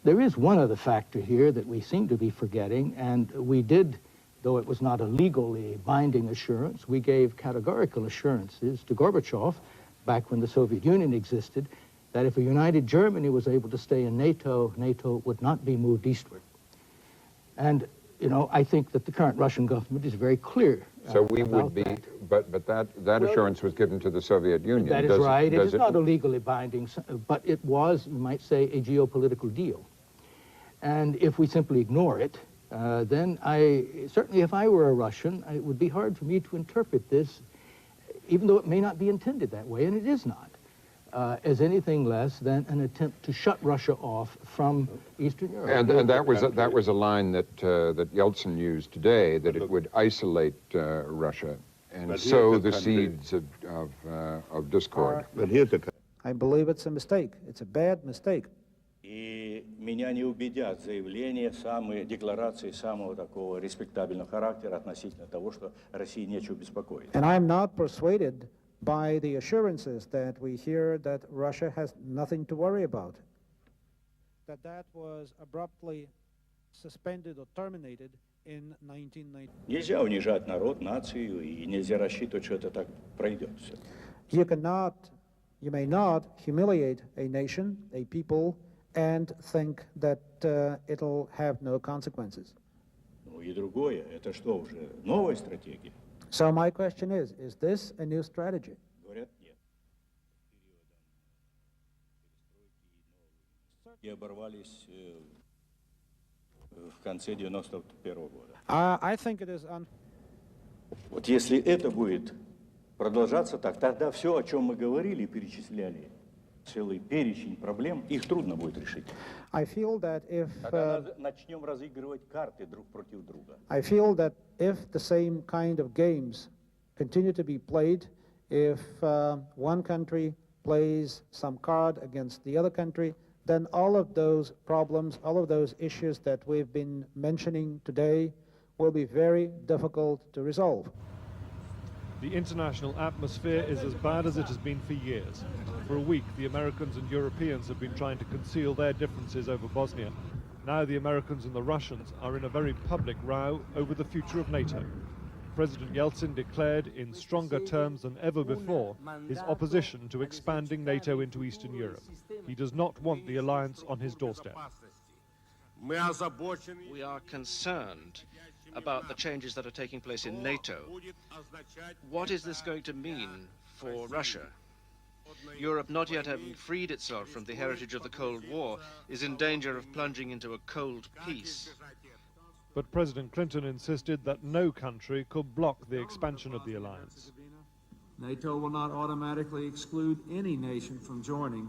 There is one other factor here that we seem to be forgetting, and we did, though it was not a legally binding assurance, we gave categorical assurances to Gorbachev back when the Soviet Union existed, that if a united Germany was able to stay in NATO, NATO would not be moved eastward. And, you know, I think that the current Russian government is very clear. So we would be, but that assurance was given to the Soviet Union. That is right. It is not a legally binding, but it was, you might say, a geopolitical deal. And if we simply ignore it, then certainly if I were a Russian, it would be hard for me to interpret this, even though it may not be intended that way, and it is not, as anything less than an attempt to shut Russia off from Eastern Europe. And that was a line that Yeltsin used today, that it would isolate Russia and sow the seeds of discord. I believe it's a mistake. It's a bad mistake. И меня не убедят заявления, декларации самого такого респектабельного характера относительно того, что России нечего беспокоить. And I'm not persuaded by the assurances that we hear that Russia has nothing to worry about. That was abruptly suspended or terminated in 1990. Нельзя унижать народ, нацию, и нельзя рассчитывать, что это так пройдет все. You may not humiliate a nation, a people, and think that it'll have no consequences. Ну и другое, это что уже, новая стратегия? So my question is this a new strategy? Говорят, нет. И оборвались в конце 91 года. I think it is Вот если это будет продолжаться так, тогда все, о чем мы говорили, перечисляли, целый перечень проблем, их трудно будет решить. I feel that if начнем разыгрывать карты друг против друга. I feel that if the same kind of games continue to be played, if one country plays some card against the other country, then all of those problems, all of those issues that we've been mentioning today will be very difficult to resolve. The international atmosphere is as bad as it has been for years. For a week, the Americans and Europeans have been trying to conceal their differences over Bosnia. Now the Americans and the Russians are in a very public row over the future of NATO. President Yeltsin declared in stronger terms than ever before his opposition to expanding NATO into Eastern Europe. He does not want the alliance on his doorstep. We are concerned about the changes that are taking place in NATO. What is this going to mean for Russia? Europe, not yet having freed itself from the heritage of the Cold War, is in danger of plunging into a cold peace. But President Clinton insisted that no country could block the expansion of the alliance. NATO will not automatically exclude any nation from joining.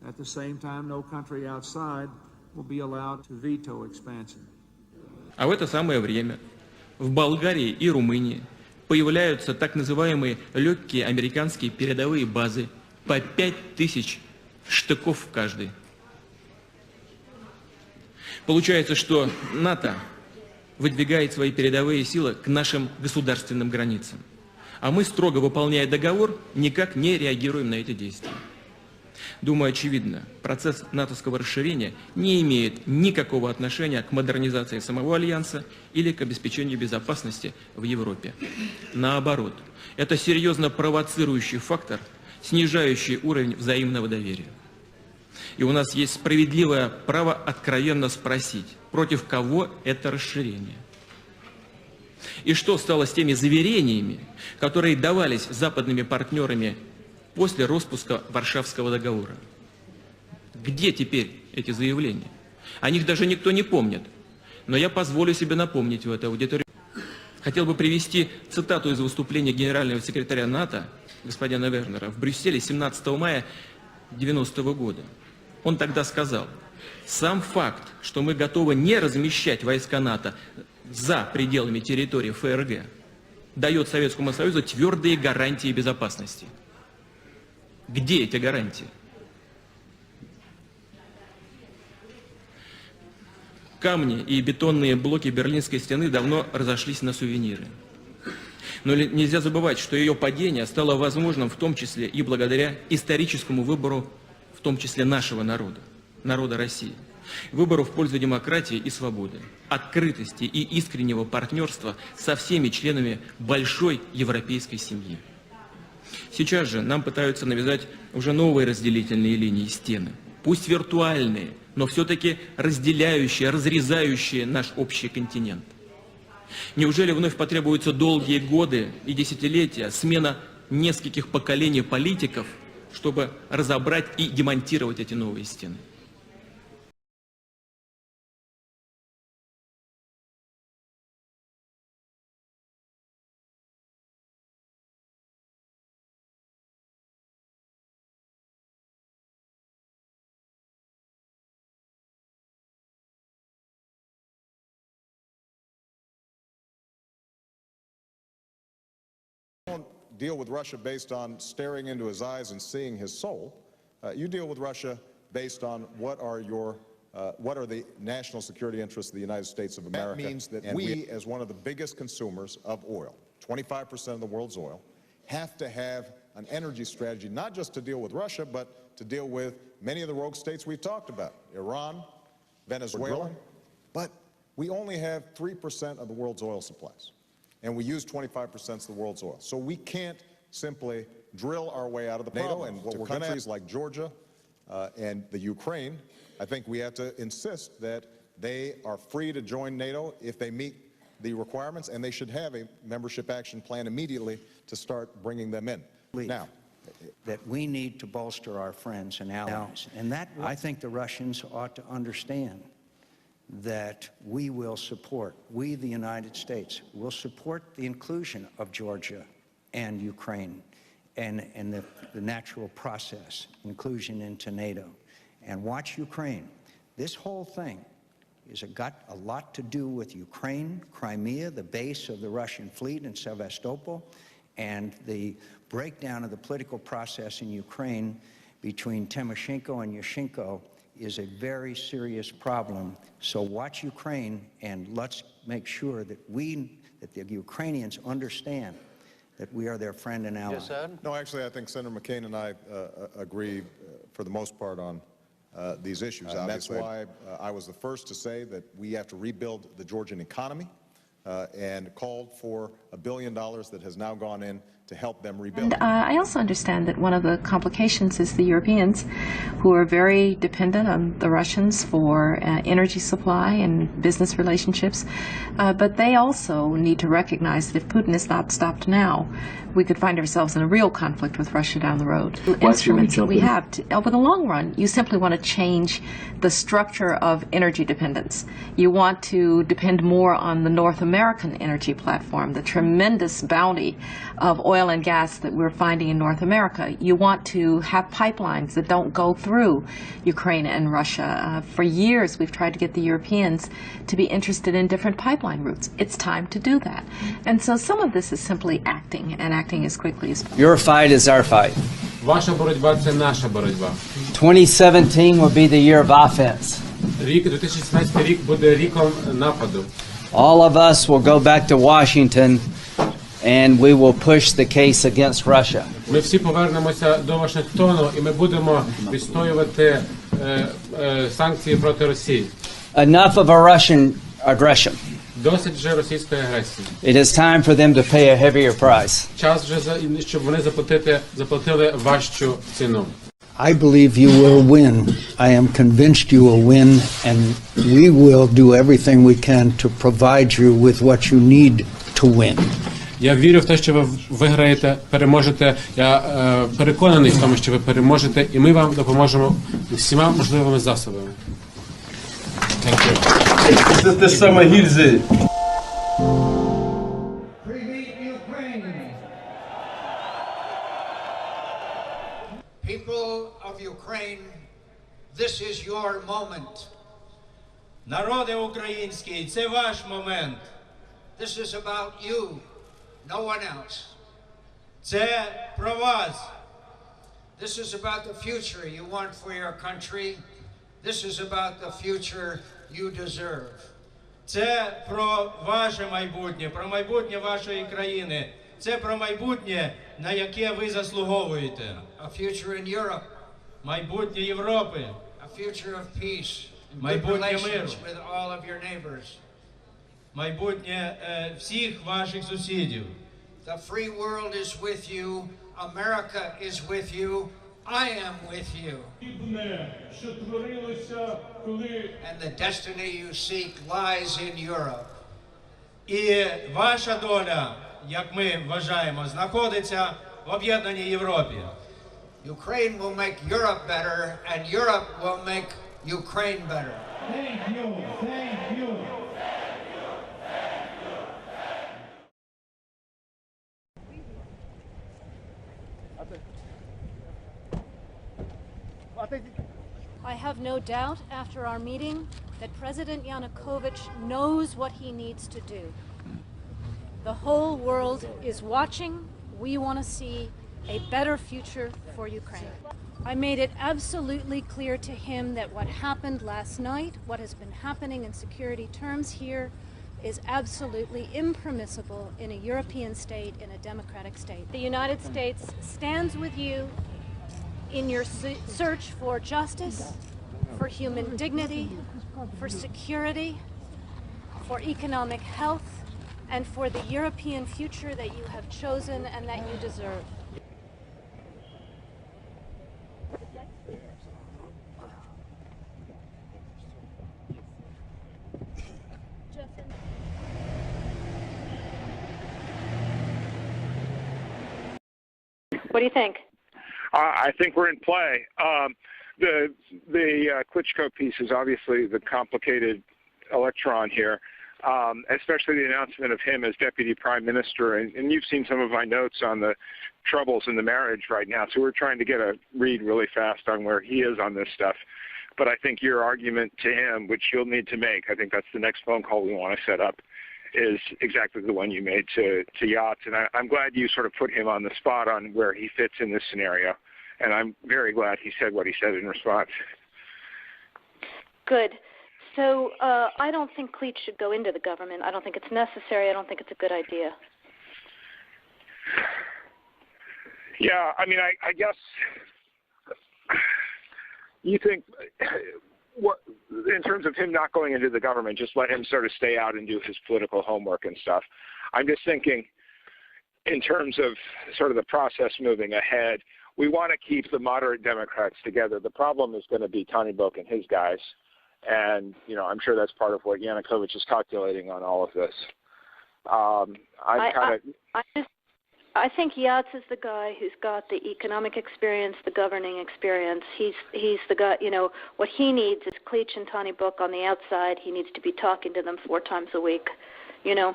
At the same time, no country outside will be allowed to veto expansion. А в это самое время в Болгарии и Румынии появляются так называемые легкие американские передовые базы по 5000 штыков в каждой. Получается, что НАТО выдвигает свои передовые силы к нашим государственным границам, а мы, строго выполняя договор, никак не реагируем на эти действия. Думаю, очевидно, процесс натовского расширения не имеет никакого отношения к модернизации самого Альянса или к обеспечению безопасности в Европе. Наоборот, это серьезно провоцирующий фактор, снижающий уровень взаимного доверия. И у нас есть справедливое право откровенно спросить, против кого это расширение. И что стало с теми заверениями, которые давались западными партнерами после распуска Варшавского договора? Где теперь эти заявления? О них даже никто не помнит. Но я позволю себе напомнить в этой аудитории. Хотел бы привести цитату из выступления генерального секретаря НАТО, господина Вернера, в Брюсселе 17 мая 1990 года. Он тогда сказал: сам факт, что мы готовы не размещать войска НАТО за пределами территории ФРГ, дает Советскому Союзу твердые гарантии безопасности. Где эти гарантии? Камни и бетонные блоки Берлинской стены давно разошлись на сувениры. Но нельзя забывать, что ее падение стало возможным в том числе и благодаря историческому выбору, в том числе нашего народа, народа России. Выбору в пользу демократии и свободы, открытости и искреннего партнерства со всеми членами большой европейской семьи. Сейчас же нам пытаются навязать уже новые разделительные линии, стены, пусть виртуальные, но все-таки разделяющие, разрезающие наш общий континент. Неужели вновь потребуются долгие годы и десятилетия, смена нескольких поколений политиков, чтобы разобрать и демонтировать эти новые стены? Deal with Russia based on staring into his eyes and seeing his soul. You deal with Russia based on what are the national security interests of the United States of America. That means that we, as one of the biggest consumers of oil, 25% of the world's oil, have to have an energy strategy, not just to deal with Russia, but to deal with many of the rogue states we've talked about, Iran, Venezuela. But we only have 3% of the world's oil supplies. And we use 25% of the world's oil. So we can't simply drill our way out of the problem. NATO and what countries like Georgia and the Ukraine, I think we have to insist that they are free to join NATO if they meet the requirements, and they should have a membership action plan immediately to start bringing them in. Now, that we need to bolster our friends and allies. And that, I think the Russians ought to understand that we will support, we the United States, will support the inclusion of Georgia and Ukraine and the natural process, inclusion into NATO. And watch Ukraine. This whole thing has got a lot to do with Ukraine, Crimea, the base of the Russian fleet in Sevastopol, and the breakdown of the political process in Ukraine between Tymoshenko and Yushchenko is a very serious problem. So watch Ukraine, and let's make sure that the Ukrainians understand that we are their friend and ally. Yes, sir. No, actually, I think Senator McCain and I agree for the most part on these issues. And that's why I was the first to say that we have to rebuild the Georgian economy and called for $1 billion that has now gone in to help them rebuild. And I also understand that one of the complications is the Europeans, who are very dependent on the Russians for energy supply and business relationships, but they also need to recognize that if Putin is not stopped now, we could find ourselves in a real conflict with Russia down the road. Instruments that we have, over the long run, you simply want to change the structure of energy dependence. You want to depend more on the North American energy platform, the tremendous bounty of oil and gas that we're finding in North America. You want to have pipelines that don't go through Ukraine and Russia. For years, we've tried to get the Europeans to be interested in different pipeline routes. It's time to do that. And so some of this is simply acting, and acting as quickly as possible. Your fight is our fight. Ваша боротьба – це наша боротьба. 2017 will be the year of offense. Рік 2017 рік буде ріком нападу. All of us will go back to Washington and we will push the case against Russia. Ми всі повернемося до Вашингтону і ми будемо відстоювати санкції проти Росії. Enough of a Russian aggression. Досить вже російської агресії. It is time for them to pay a heavier price. Час вже, щоб вони заплатили важчу ціну. I believe you will win. I am convinced you will win, and we will do everything we can to provide you with what you need to win. Я вірю в те, що ви виграєте, переможете. Я переконаний в тому, що ви переможете, і ми вам допоможемо всіма можливими засобами. Це те саме гільзи. People of Ukraine, this is your moment. Народи український, це ваш момент. This is about you, no one else. Це про вас. This is about the future you want for your country. This is about the future you deserve. Це про ваше майбутнє, про майбутнє вашої країни. Це про майбутнє, на яке ви заслуговуєте. A future in Europe. Майбутнє Європи. A future of peace. майбутнє миру, relations with all of your neighbors. майбутнє всіх ваших сусідів. The free world is with you. America is with you. I am with you. And the destiny you seek lies in Europe. І ваша доля, як ми вважаємо, знаходиться в об'єднаній Європі. Ukraine will make Europe better, and Europe will make Ukraine better. Thank you. Thank you. I have no doubt after our meeting that President Yanukovych knows what he needs to do. The whole world is watching. We want to see a better future for Ukraine. I made it absolutely clear to him that what happened last night, what has been happening in security terms here, is absolutely impermissible in a European state, in a democratic state. The United States stands with you in your search for justice, for human dignity, for security, for economic health, and for the European future that you have chosen and that you deserve. What do you think? I think we're in play. The Klitschko piece is obviously the complicated electron here, especially the announcement of him as deputy prime minister. And you've seen some of my notes on the troubles in the marriage right now. So we're trying to get a read really fast on where he is on this stuff. But I think your argument to him, which you'll need to make, I think that's the next phone call we want to set up, is exactly the one you made to Yachts. And I'm glad you sort of put him on the spot on where he fits in this scenario. And I'm very glad he said what he said in response. Good. So I don't think Klitsch should go into the government. I don't think it's necessary. I don't think it's a good idea. Yeah, I mean, I guess you think, what, in terms of him not going into the government, just let him sort of stay out and do his political homework and stuff. I'm just thinking in terms of sort of the process moving ahead, we want to keep the moderate Democrats together. The problem is going to be Tony Book and his guys. And, you know, I'm sure that's part of what Yanukovych is calculating on all of this. I think Yachts is the guy who's got the economic experience, the governing experience. He's the guy, you know, what he needs is Klitsch and Tony Book on the outside. He needs to be talking to them 4 times a week, you know.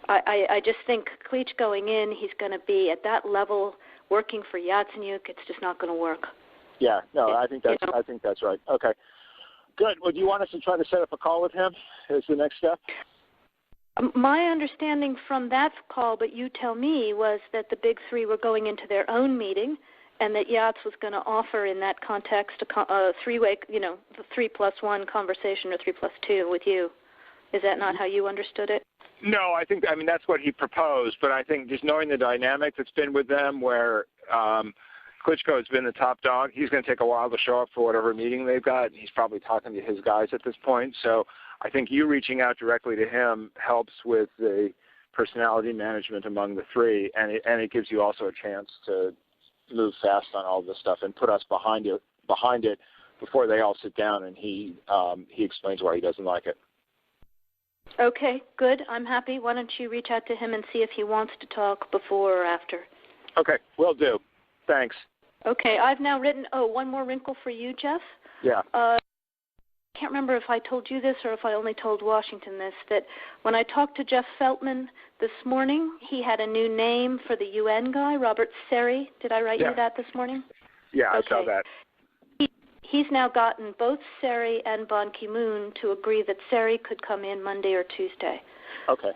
I just think Klitsch going in, he's going to be at that level working for Yatsenyuk. It's just not going to work. Yeah, no, I think that's right. Okay. Good. Well, do you want us to try to set up a call with him as the next step? My understanding from that call, but you tell me, was that the big three were going into their own meeting and that Yachts was going to offer in that context a three-way, you know, the 3+1 conversation or 3+2 with you. Is that not how you understood it? No, I mean, that's what he proposed, but I think just knowing the dynamic that's been with them where Klitschko has been the top dog, he's going to take a while to show up for whatever meeting they've got, and he's probably talking to his guys at this point. So I think you reaching out directly to him helps with the personality management among the three, and it gives you also a chance to move fast on all this stuff and put us behind it before they all sit down and he explains why he doesn't like it. Okay, good. I'm happy. Why don't you reach out to him and see if he wants to talk before or after? Okay, will do. Thanks. Okay, I've now written, one more wrinkle for you, Jeff. Yeah. I can't remember if I told you this or if I only told Washington this, that when I talked to Jeff Feltman this morning, he had a new name for the UN guy, Robert Seri. Did I write you that this morning? Yeah, okay. I saw that. He's now gotten both Seri and Ban Ki-moon to agree that Seri could come in Monday or Tuesday. Okay.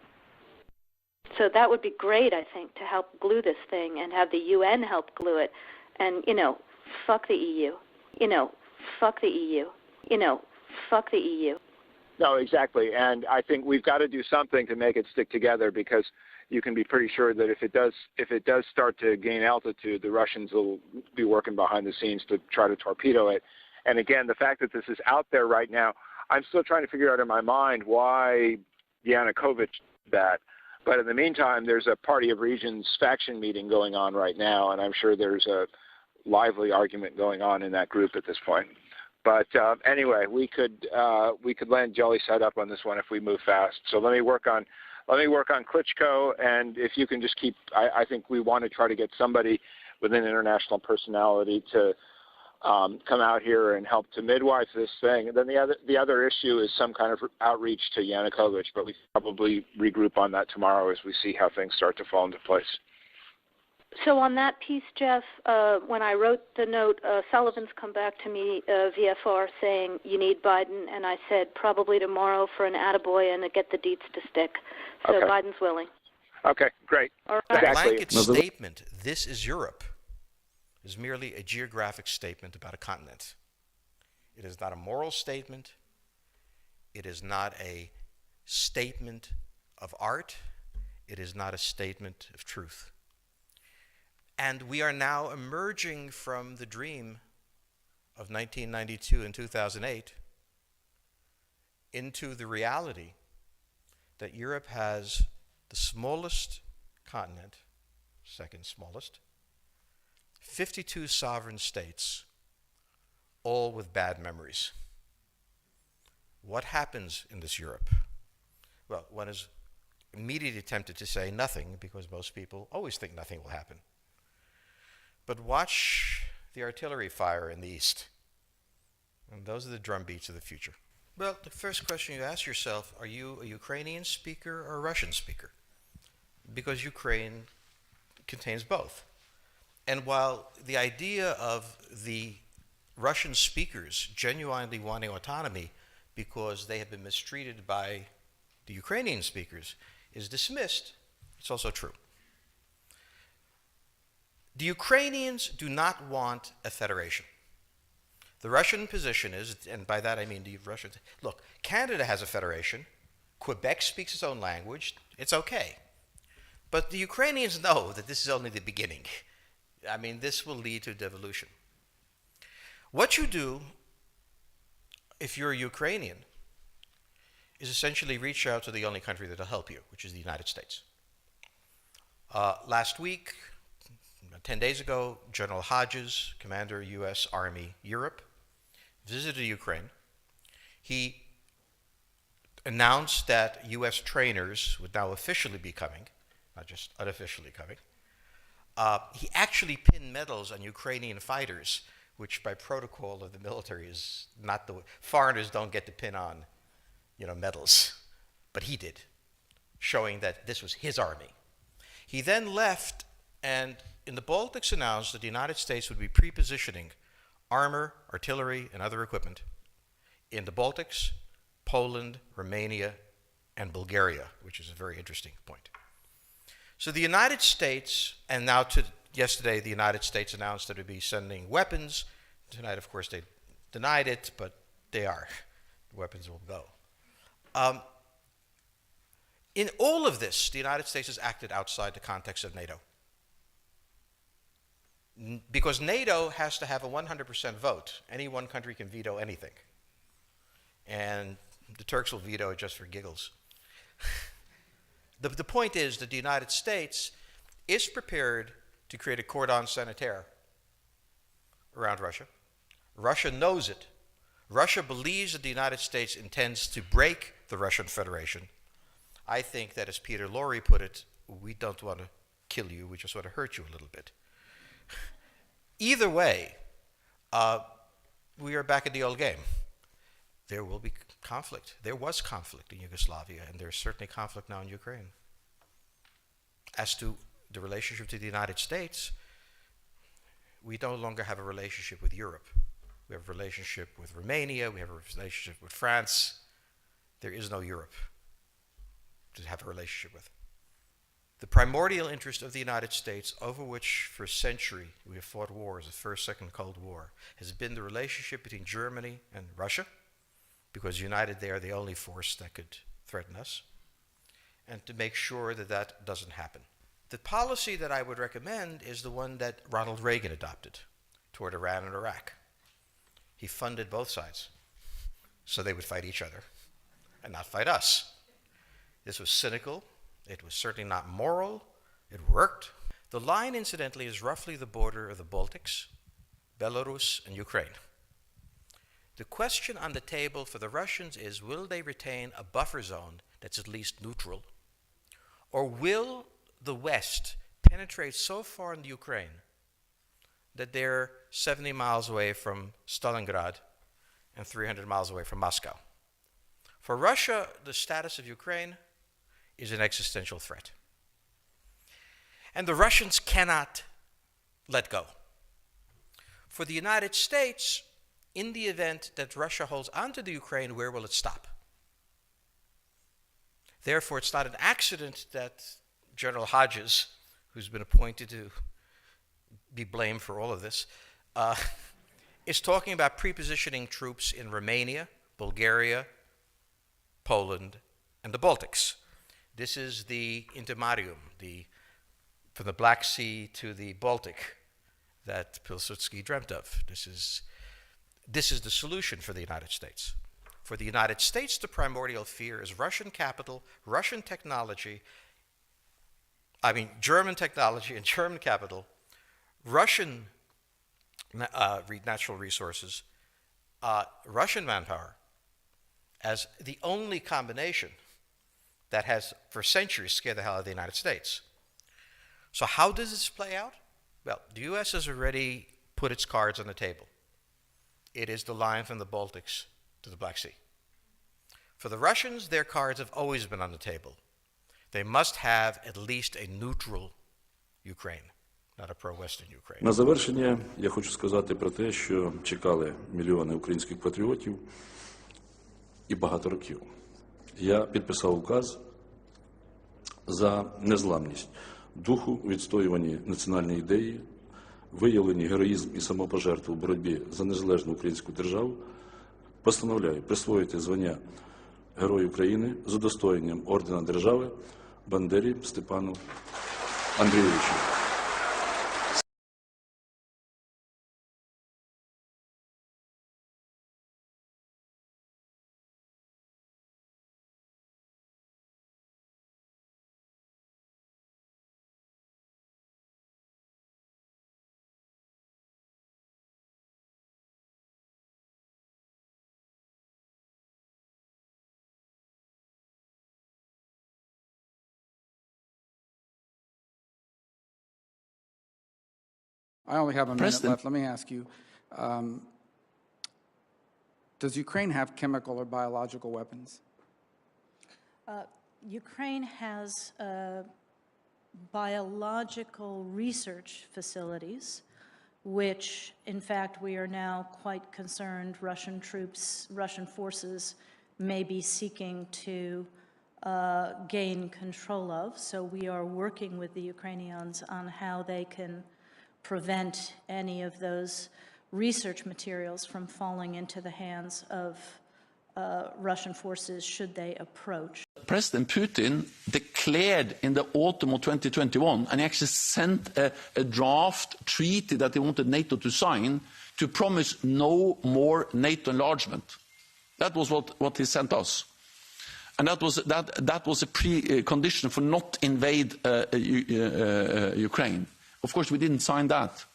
So that would be great, I think, to help glue this thing and have the UN help glue it. And, you know, fuck the EU. You know, fuck the EU. You know, fuck the EU. No, exactly. And I think we've got to do something to make it stick together, because you can be pretty sure that if it does start to gain altitude, the Russians will be working behind the scenes to try to torpedo it. And again, the fact that this is out there right now, I'm still trying to figure out in my mind why Yanukovych did that. But in the meantime, there's a Party of Regions faction meeting going on right now, and I'm sure there's a lively argument going on in that group at this point. But anyway, we could land jelly side up on this one if we move fast. So let me work on Klitschko, and if you can just keep, I think we want to try to get somebody with an international personality to come out here and help to midwife this thing. And then the other issue is some kind of outreach to Yanukovych, but we probably regroup on that tomorrow as we see how things start to fall into place. So on that piece, Jeff, when I wrote the note, Sullivan's come back to me, VFR, saying you need Biden, and I said probably tomorrow for an attaboy and to get the deets to stick. So Okay. Biden's willing. Okay, great. All right. The blanket statement, this is Europe, is merely a geographic statement about a continent. It is not a moral statement. It is not a statement of art. It is not a statement of truth. And we are now emerging from the dream of 1992 and 2008 into the reality that Europe has the smallest continent, second smallest, 52 sovereign states, all with bad memories. What happens in this Europe? Well, one is immediately tempted to say nothing, because most people always think nothing will happen. But watch the artillery fire in the east. And those are the drum beats of the future. Well, the first question you ask yourself, are you a Ukrainian speaker or a Russian speaker? Because Ukraine contains both. And while the idea of the Russian speakers genuinely wanting autonomy because they have been mistreated by the Ukrainian speakers is dismissed, it's also true. The Ukrainians do not want a federation. The Russian position is, and by that I mean the Russians, look, Canada has a federation, Quebec speaks its own language, it's okay. But the Ukrainians know that this is only the beginning. I mean, this will lead to devolution. What you do, if you're a Ukrainian, is essentially reach out to the only country that will help you, which is the United States. Last week, 10 days ago, General Hodges, Commander U.S. Army Europe, visited Ukraine. He announced that U.S. trainers would now officially be coming, not just unofficially coming. He actually pinned medals on Ukrainian fighters, which by protocol of the military is not the way. Foreigners don't get to pin on, medals, but he did, showing that this was his army. He then left and in the Baltics announced that the United States would be pre-positioning armor, artillery, and other equipment in the Baltics, Poland, Romania, and Bulgaria, which is a very interesting point. So the United States, and now yesterday the United States announced that it would be sending weapons. Tonight, of course, they denied it, but they are. The weapons will go. In all of this, the United States has acted outside the context of NATO. Because NATO has to have a 100% vote. Any one country can veto anything. And the Turks will veto it just for giggles. The point is that the United States is prepared to create a cordon sanitaire around Russia. Russia knows it. Russia believes that the United States intends to break the Russian Federation. I think that, as Peter Lorre put it, we don't want to kill you, we just want to hurt you a little bit. Either way, we are back at the old game. There will be conflict. There was conflict in Yugoslavia, and there's certainly conflict now in Ukraine. As to the relationship to the United States, we no longer have a relationship with Europe. We have a relationship with Romania, we have a relationship with France. There is no Europe to have a relationship with. The primordial interest of the United States, over which for a century we have fought wars, the First, Second Cold War, has been the relationship between Germany and Russia, because united they are the only force that could threaten us, and to make sure that that doesn't happen. The policy that I would recommend is the one that Ronald Reagan adopted toward Iran and Iraq. He funded both sides so they would fight each other and not fight us. This was cynical. It was certainly not moral. It worked. The line, incidentally, is roughly the border of the Baltics, Belarus, and Ukraine. The question on the table for the Russians is, will they retain a buffer zone that's at least neutral? Or will the West penetrate so far in the Ukraine that they're 70 miles away from Stalingrad and 300 miles away from Moscow? For Russia, the status of Ukraine is an existential threat. And the Russians cannot let go. For the United States, in the event that Russia holds onto the Ukraine, where will it stop? Therefore, it's not an accident that General Hodges, who's been appointed to be blamed for all of this, is talking about prepositioning troops in Romania, Bulgaria, Poland, and the Baltics. This is the intermarium, from the Black Sea to the Baltic, that Pilsudski dreamt of. This is the solution for the United States. For the United States, the primordial fear is Russian capital, Russian technology, German technology and German capital, Russian natural resources, Russian manpower, as the only combination that has, for centuries, scared the hell out of the United States. So how does this play out? Well, the U.S. has already put its cards on the table. It is the line from the Baltics to the Black Sea. For the Russians, their cards have always been on the table. They must have at least a neutral Ukraine, not a pro-Western Ukraine. На завершення я хочу сказати про те, що чекали мільйони українських патріотів і багато років. Я підписав указ за незламність духу, відстоюванні національної ідеї, виявлені героїзм і самопожертву в боротьбі за незалежну українську державу, постановляю присвоїти звання Герой України з удостоєнням ордена держави Бандері Степану Андрійовичу. I only have a minute left. Let me ask you, does Ukraine have chemical or biological weapons? Ukraine has biological research facilities, which, in fact, we are now quite concerned Russian troops, Russian forces may be seeking to gain control of. So we are working with the Ukrainians on how they can prevent any of those research materials from falling into the hands of Russian forces should they approach. President Putin declared in the autumn of 2021, and he actually sent a draft treaty that he wanted NATO to sign to promise no more NATO enlargement. That was what he sent us. And that was a precondition for not invade Ukraine. Of course, we didn't sign that.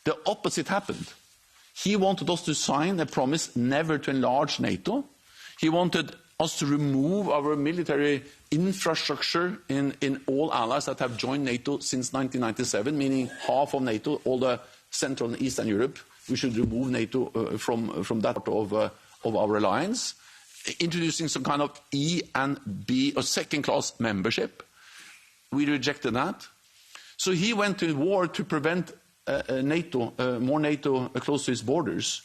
The opposite happened. He wanted us to sign a promise never to enlarge NATO. He wanted us to remove our military infrastructure in all allies that have joined NATO since 1997, meaning half of NATO, all the Central and Eastern Europe. We should remove NATO from that part of our alliance, introducing some kind of E and B or second-class membership. We rejected that. So he went to war to prevent more NATO close to his borders.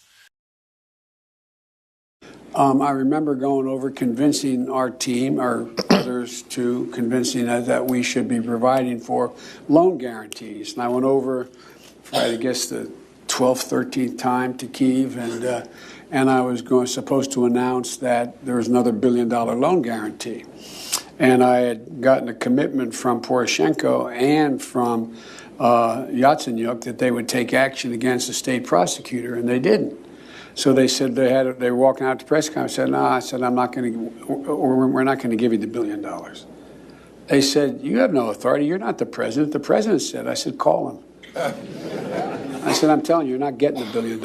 I remember going over convincing our team, or others too, convincing us that we should be providing for loan guarantees. And I went over, I guess, the 12th, 13th time to Kyiv, and I was supposed to announce that there was another $1 billion loan guarantee. And I had gotten a commitment from Poroshenko and from Yatsenyuk that they would take action against the state prosecutor, and they didn't. So they said they were walking out to the press conference. I said, no, I said, we're not going to give you the $1 billion. They said, you have no authority. You're not the president. The president said. I said, call him. I said, I'm telling you, you're not getting the $1 billion.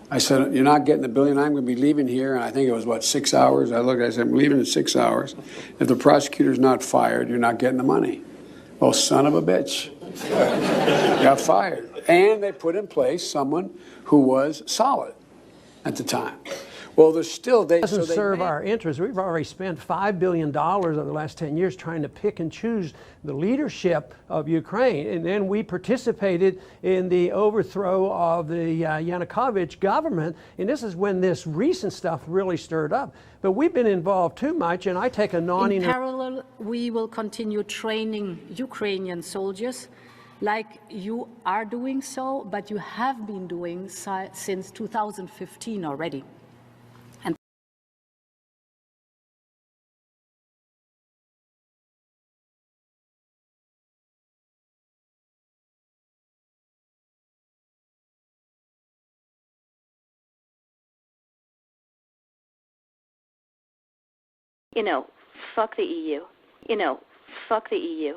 I said, you're not getting the $1 billion. I'm going to be leaving here. And I think it was, 6 hours? I looked, I said, I'm leaving in 6 hours. If the prosecutor's not fired, you're not getting the money. Well, son of a bitch. Got fired. And they put in place someone who was solid at the time. Well, there's still... It doesn't serve our interests. We've already spent $5 billion over the last 10 years trying to pick and choose the leadership of Ukraine. And then we participated in the overthrow of the Yanukovych government. And this is when this recent stuff really stirred up. But we've been involved too much, and I take a In parallel, we will continue training Ukrainian soldiers like you are doing so, but you have been doing since 2015 already. Fuck the EU. Fuck the EU.